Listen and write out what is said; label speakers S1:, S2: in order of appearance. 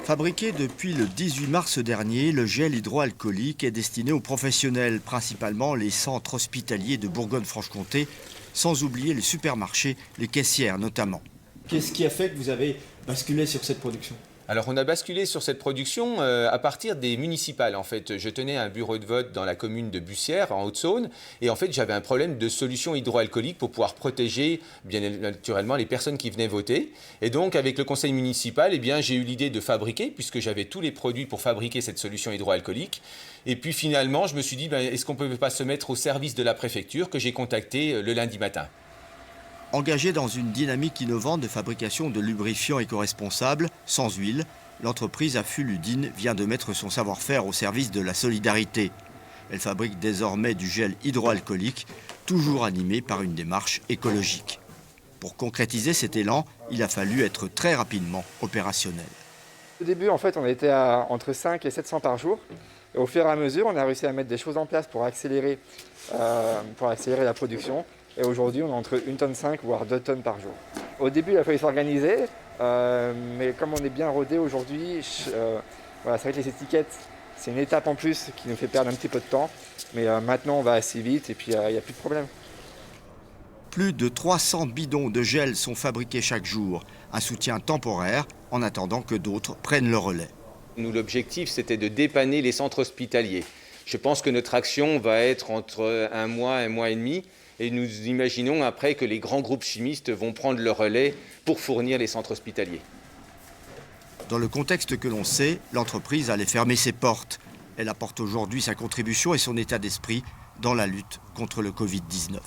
S1: Fabriqué depuis le 18 mars dernier, le gel hydroalcoolique est destiné aux professionnels, principalement les centres hospitaliers de Bourgogne-Franche-Comté, sans oublier les supermarchés, les caissières notamment.
S2: Qu'est-ce qui a fait que vous avez basculé sur cette production ?
S3: Alors on a basculé sur cette production à partir des municipales. En fait, je tenais un bureau de vote dans la commune de Bussière, en Haute-Saône, et en fait j'avais un problème de solution hydroalcoolique pour pouvoir protéger bien naturellement les personnes qui venaient voter. Et donc avec le conseil municipal, j'ai eu l'idée de fabriquer, puisque j'avais tous les produits pour fabriquer cette solution hydroalcoolique. Et puis finalement, je me suis dit, est-ce qu'on ne peut pas se mettre au service de la préfecture, que j'ai contacté le lundi matin.
S1: Engagée dans une dynamique innovante de fabrication de lubrifiants éco-responsables, sans huile, l'entreprise Affuludine vient de mettre son savoir-faire au service de la solidarité. Elle fabrique désormais du gel hydroalcoolique, toujours animé par une démarche écologique. Pour concrétiser cet élan, il a fallu être très rapidement opérationnel.
S4: Au début, en fait, on était à entre 5 et 700 par jour. Et au fur et à mesure, on a réussi à mettre des choses en place pour accélérer la production. Et aujourd'hui, on est entre 1,5 tonne, voire 2 tonnes par jour. Au début, il a fallu s'organiser, mais comme on est bien rodé aujourd'hui, c'est vrai que les étiquettes, c'est une étape en plus qui nous fait perdre un petit peu de temps. Mais maintenant, on va assez vite et puis il n'y a plus de problème.
S1: Plus de 300 bidons de gel sont fabriqués chaque jour, un soutien temporaire en attendant que d'autres prennent le relais.
S3: Nous, l'objectif, c'était de dépanner les centres hospitaliers. Je pense que notre action va être entre un mois et demi. Et nous imaginons après que les grands groupes chimistes vont prendre le relais pour fournir les centres hospitaliers.
S1: Dans le contexte que l'on sait, l'entreprise allait fermer ses portes. Elle apporte aujourd'hui sa contribution et son état d'esprit dans la lutte contre le Covid-19.